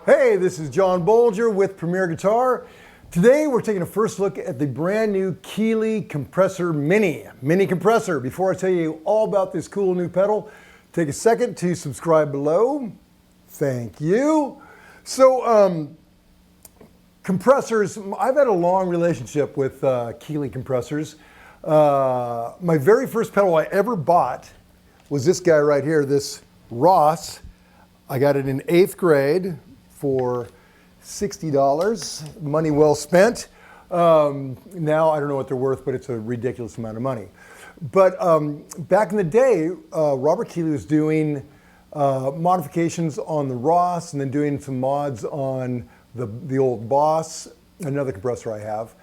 Hey, this is John Bolger with Premier Guitar. Today we're taking a first look at the brand new Keeley Compressor Mini compressor. Before I tell you all about this cool new pedal, take a second to subscribe below. Thank you. So, compressors, I've had a long relationship with Keeley compressors. My very first pedal I ever bought was this guy right here, this Ross. I got it in 8th grade for $60, money well spent. Now I don't know what they're worth, but it's a ridiculous amount of money. But back in the day, Robert Keeley was doing modifications on the Ross and then doing some mods on the old Boss, another compressor I have.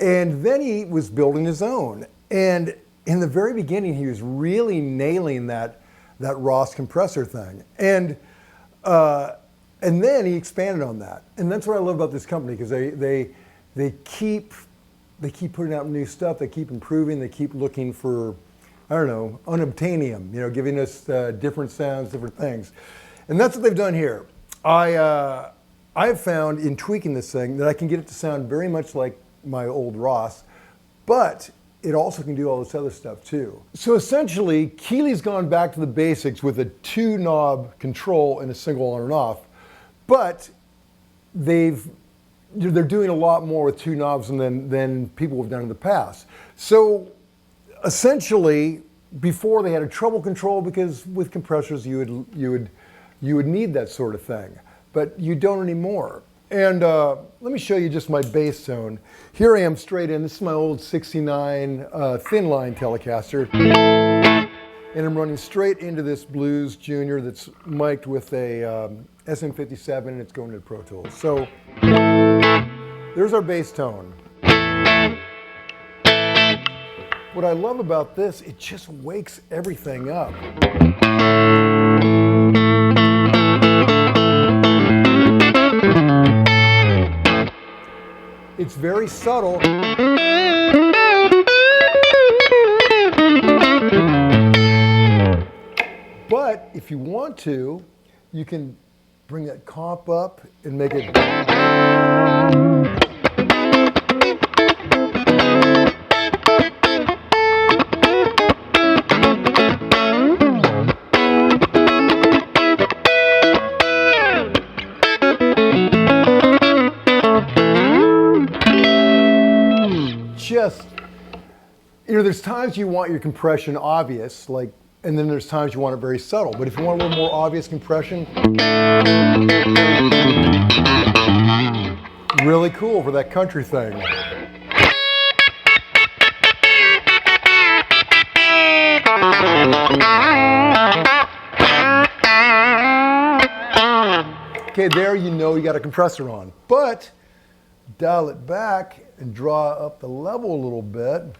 And then he was building his own. And in the very beginning, he was really nailing that Ross compressor thing. And then he expanded on that. And that's what I love about this company, because they keep putting out new stuff, they keep improving, they keep looking for, I don't know, unobtainium, giving us different sounds, different things. And that's what they've done here. I've found in tweaking this thing that I can get it to sound very much like my old Ross, but it also can do all this other stuff too. So essentially, Keeley's gone back to the basics with a 2-knob control and a single on and off. But they're doing a lot more with 2 knobs than people have done in the past. So essentially, before they had a treble control, because with compressors you would need that sort of thing, but you don't anymore. And let me show you just my bass tone. Here I am straight in. This is my old 69 thin line Telecaster. And I'm running straight into this Blues Junior that's mic'd with a SM57, and it's going to Pro Tools. So there's our bass tone. What I love about this, it just wakes everything up. It's very subtle. But if you want to, you can bring that comp up and make it. Just, there's times you want your compression obvious, and then there's times you want it very subtle. But if you want a little more obvious compression, really cool for that country thing. Okay, there you got a compressor on. But dial it back and draw up the level a little bit.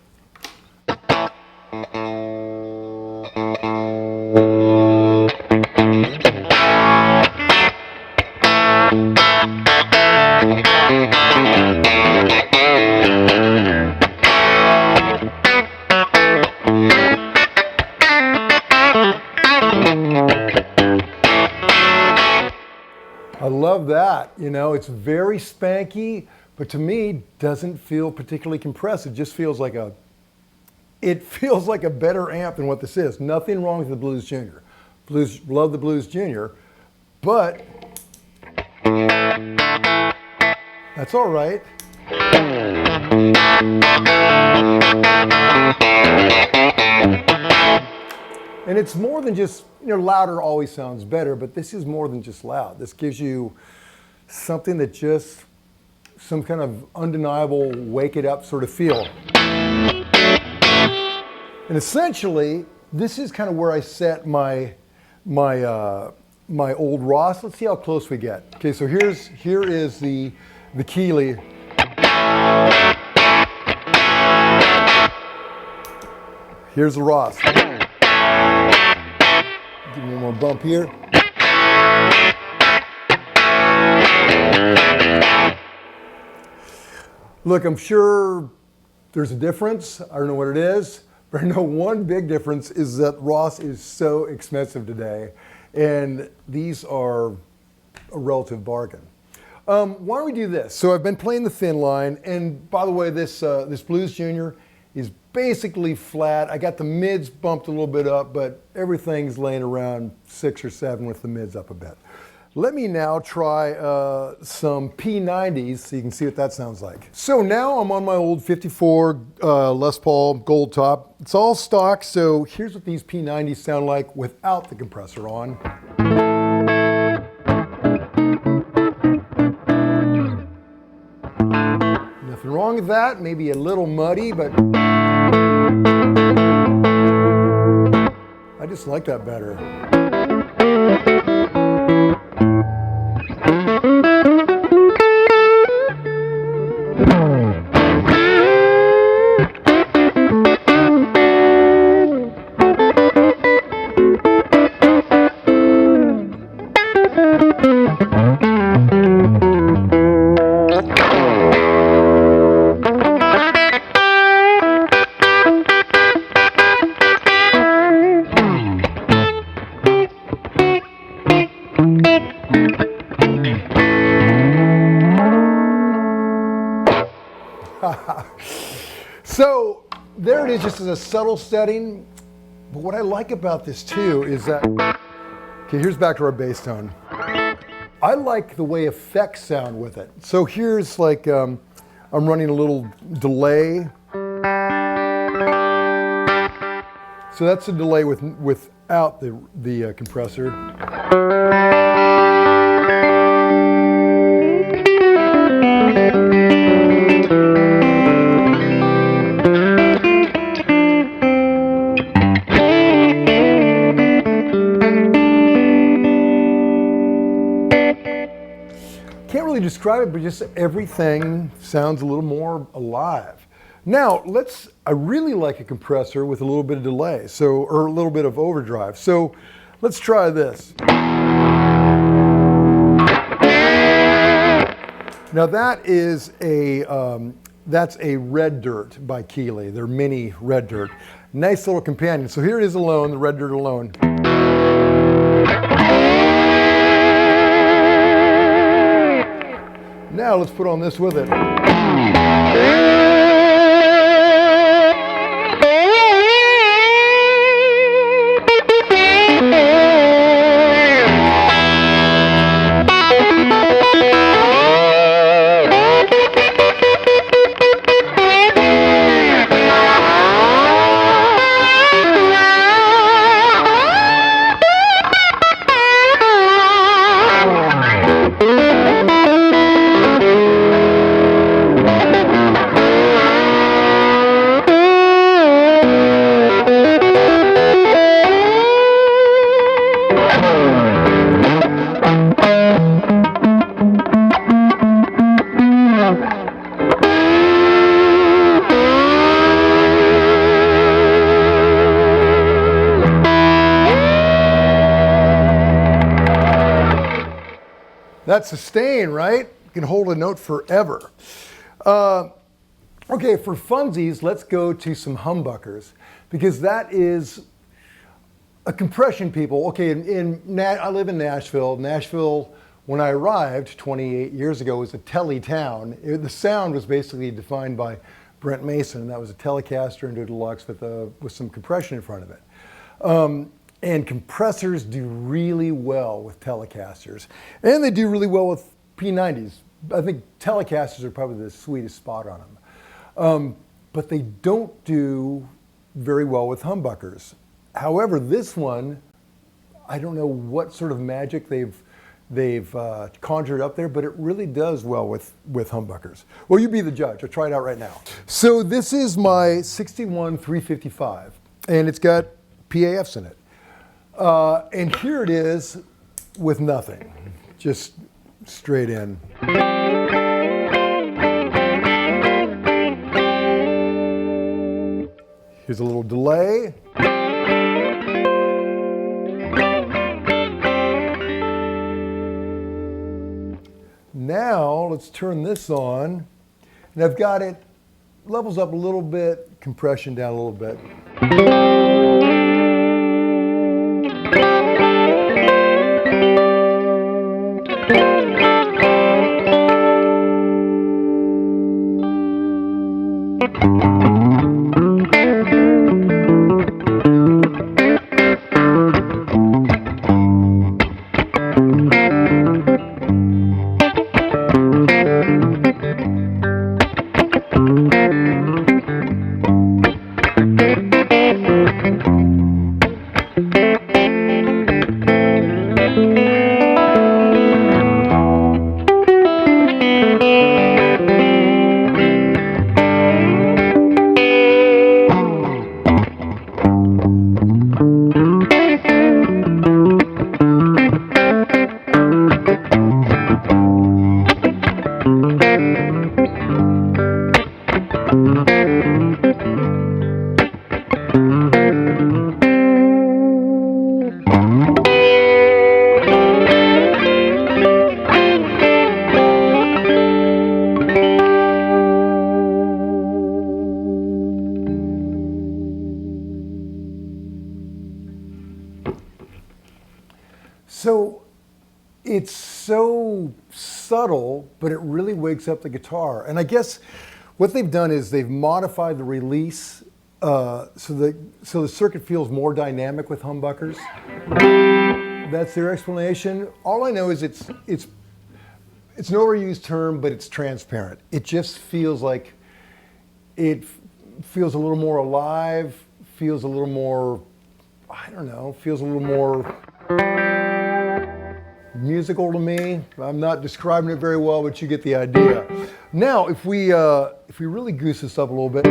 I love that. It's very spanky, but to me doesn't feel particularly compressed. It just feels like a better amp than what this is. Nothing wrong with the Blues Junior. Love the Blues Junior, but that's all right. And it's more than just, louder always sounds better, but this is more than just loud. This gives you something that just, some kind of undeniable wake it up sort of feel. And essentially, this is kind of where I set my old Ross. Let's see how close we get. Okay, so here is the Keeley. Here's the Ross. Give me one more bump here. Look, I'm sure there's a difference. I don't know what it is, but I know one big difference is that Ross is so expensive today. And these are a relative bargain. Why don't we do this? So I've been playing the thin line, and by the way, this Blues Junior is basically flat. I got the mids bumped a little bit up, but everything's laying around 6 or 7 with the mids up a bit. Let me now try some P90s so you can see what that sounds like. So now I'm on my old 54 Les Paul Gold Top. It's all stock, so here's what these P90s sound like without the compressor on. Nothing wrong with that, maybe a little muddy, but I just like that better. So there it is, just as a subtle setting. But what I like about this too is that, okay, here's back to our bass tone. I like the way effects sound with it. So here's like, I'm running a little delay. So that's a delay without the compressor. Can't really describe it, but just everything sounds a little more alive. Now, I really like a compressor with a little bit of delay, or a little bit of overdrive. So let's try this. Now that's a Red Dirt by Keeley, their mini Red Dirt. Nice little companion. So here it is alone, the Red Dirt alone. Now let's put on this with it. That's sustain, right? You can hold a note forever. Okay, for funsies, let's go to some humbuckers, because that is a compression, people. Okay, I live in Nashville. Nashville, when I arrived 28 years ago, was a tele town. The sound was basically defined by Brent Mason. That was a Telecaster into a deluxe with some compression in front of it. And compressors do really well with Telecasters. And they do really well with P90s. I think Telecasters are probably the sweetest spot on them. But they don't do very well with humbuckers. However, this one, I don't know what sort of magic they've conjured up there, but it really does well with humbuckers. Well, you be the judge. I'll try it out right now. So this is my 61 355, and it's got PAFs in it. And here it is with nothing, just straight in. Here's a little delay. Now let's turn this on, and I've got it levels up a little bit, compression down a little bit. So it's so subtle, but it really wakes up the guitar. And I guess what they've done is they've modified the release so the circuit feels more dynamic with humbuckers. That's their explanation. All I know is it's an overused term, but it's transparent. It just feels like it feels a little more alive, feels a little more, I don't know, feels a little more musical to me. I'm not describing it very well, but you get the idea. Now, if we really goose this up a little bit.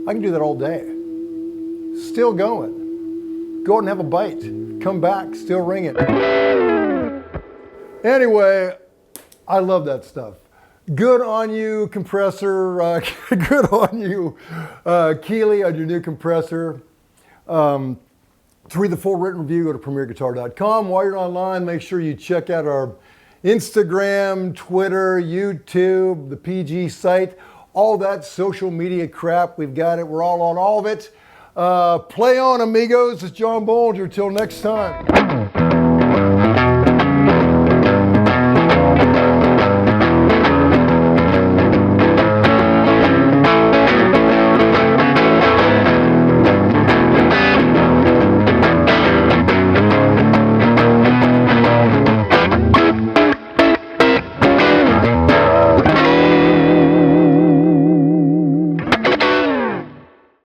I can do that all day. Still going. Go out and have a bite. Come back, still ringing. Anyway, I love that stuff. Good on you, compressor. Good on you, Keeley, on your new compressor. To read the full written review, go to premierguitar.com. While you're online, make sure you check out our Instagram, Twitter, YouTube, the PG site. All that social media crap, we've got it. We're all on all of it. Play on, amigos. It's John Bolger. Till next time.